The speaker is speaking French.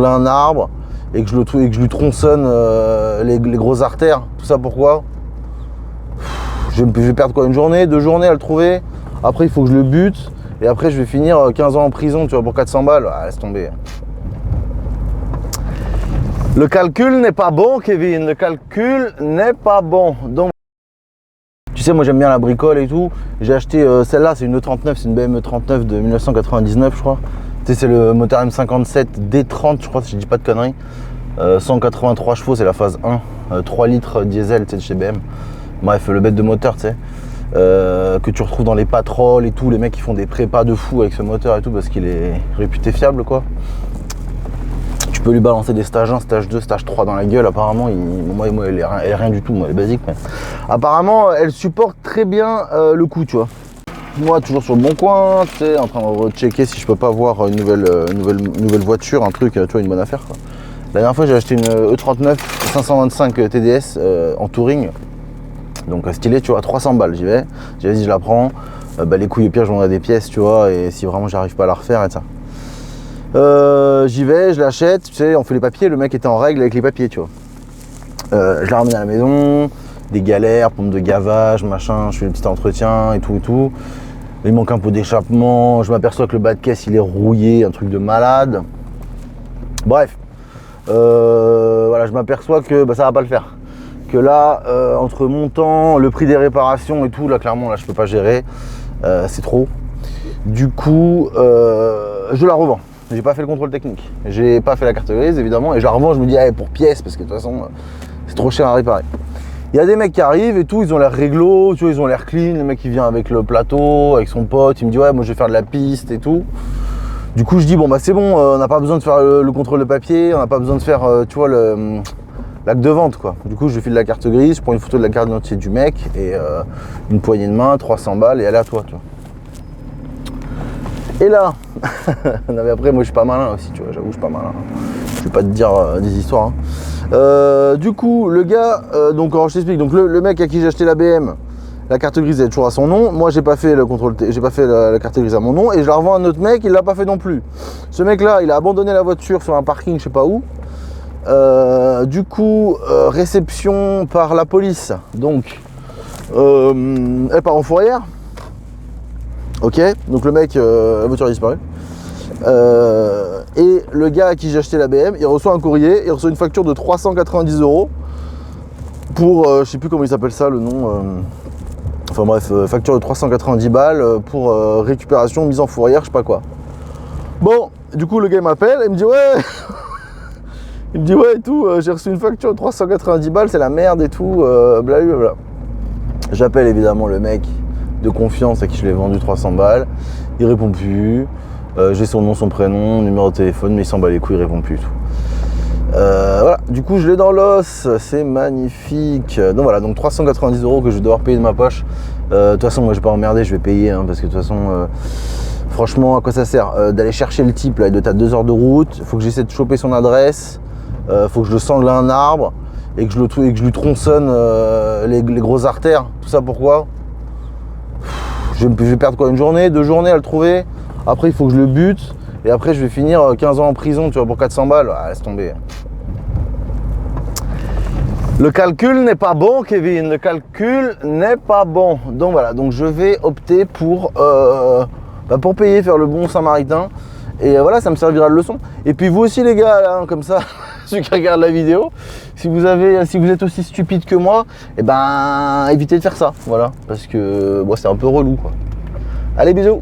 un arbre et que je lui tronçonne les grosses artères. Tout ça pourquoi? Je vais perdre quoi, une journée, 2 journées à le trouver. Après il faut que je le bute et après je vais finir 15 ans en prison, tu vois, pour 400 balles. Ah, laisse tomber. Le calcul n'est pas bon, Kevin. Le calcul n'est pas bon. Donc, tu sais, moi j'aime bien la bricole et tout. J'ai acheté celle-là, c'est une E39, c'est une BMW E39 de 1999, je crois. Tu sais, c'est le moteur M57 D30, je crois, si je dis pas de conneries. 183 chevaux, c'est la phase 1. 3 litres diesel, tu sais, de chez BM. Bref, le bête de moteur, tu sais. Que tu retrouves dans les patrols et tout. Les mecs qui font des prépas de fou avec ce moteur et tout parce qu'il est réputé fiable, quoi. Tu peux lui balancer des stages 1, stage 2, stage 3 dans la gueule. Apparemment, moi elle est rien du tout, moi, elle est basique. Mais apparemment, elle supporte très bien le coup, tu vois. Moi, toujours sur le bon coin, tu sais, en train de checker si je peux pas voir une nouvelle voiture, un truc, tu vois, une bonne affaire, quoi. La dernière fois, j'ai acheté une E39 525 TDS en touring. Donc stylé, tu vois, 300 balles, j'y vais. J'ai dit, je la prends. Les couilles, au pire, je vendrai des pièces, tu vois, et si vraiment j'arrive pas à la refaire et ça. J'y vais, je l'achète, tu sais, on fait les papiers, le mec était en règle avec les papiers, tu vois. Je la ramène à la maison, des galères, pompe de gavage, machin, je fais le petit entretien et tout et tout. Il manque un peu d'échappement, je m'aperçois que le bas de caisse il est rouillé, un truc de malade. Bref, voilà, je m'aperçois que ça va pas le faire. Que là, entre mon temps, le prix des réparations et tout, là clairement, là je peux pas gérer, c'est trop. Du coup, je la revends. J'ai pas fait le contrôle technique, j'ai pas fait la carte grise évidemment, et je la revends, je me dis, pour pièce, parce que de toute façon, c'est trop cher à réparer. Il y a des mecs qui arrivent et tout, ils ont l'air réglo, tu vois, ils ont l'air clean. Le mec qui vient avec le plateau, avec son pote, il me dit ouais, moi je vais faire de la piste et tout. Du coup je dis bon c'est bon, on n'a pas besoin de faire le contrôle de papier, on n'a pas besoin de faire tu vois l'acte de vente, quoi. Du coup je file la carte grise, je prends une photo de la carte d'identité du mec et une poignée de main, 300 balles et elle est à toi, tu vois. Et là, non mais après moi je suis pas malin aussi, tu vois, j'avoue je suis pas malin. Je vais pas te dire des histoires. Du coup, le gars, donc alors je t'explique, donc le mec à qui j'ai acheté la BM, la carte grise elle est toujours à son nom. Moi j'ai pas fait le contrôle, j'ai pas fait la carte grise à mon nom et je la revends à un autre mec, il l'a pas fait non plus. Ce mec là, il a abandonné la voiture sur un parking, je sais pas où. Du coup, réception par la police, donc elle part en fourrière. Ok, donc le mec, la voiture a disparu. Et le gars à qui j'ai acheté la BM, il reçoit un courrier, il reçoit une facture de 390 € pour, je sais plus comment il s'appelle ça, le nom, enfin bref, facture de 390 balles pour récupération, mise en fourrière, je sais pas quoi. Bon, du coup le gars m'appelle et me dit ouais, il me dit ouais et tout, j'ai reçu une facture de 390 balles, c'est la merde et tout, blablabla. J'appelle évidemment le mec de confiance à qui je l'ai vendu 300 balles, il répond plus. J'ai son nom, son prénom, numéro de téléphone, mais il s'en bat les couilles, il répond plus et tout. Voilà, du coup je l'ai dans l'os, c'est magnifique. Donc voilà, donc 390 € que je vais devoir payer de ma poche. De toute façon, moi je vais pas emmerder, je vais payer, hein, parce que de toute façon, franchement, à quoi ça sert d'aller chercher le type là, de ta 2 heures de route, faut que j'essaie de choper son adresse, faut que je le sangle à un arbre et que je lui tronçonne les grosses artères. Tout ça pourquoi? Je vais perdre quoi, une journée, 2 journées à le trouver. Après, il faut que je le bute. Et après, je vais finir 15 ans en prison, tu vois, pour 400 balles. Ah, laisse tomber. Le calcul n'est pas bon, Kevin. Le calcul n'est pas bon. Donc voilà, donc je vais opter pour payer, faire le bon Samaritain. Et voilà, ça me servira de leçon. Et puis vous aussi, les gars, là, hein, comme ça, ceux qui regardent la vidéo, si vous êtes aussi stupide que moi, eh ben, évitez de faire ça. Voilà, parce que c'est un peu relou, quoi. Allez, bisous.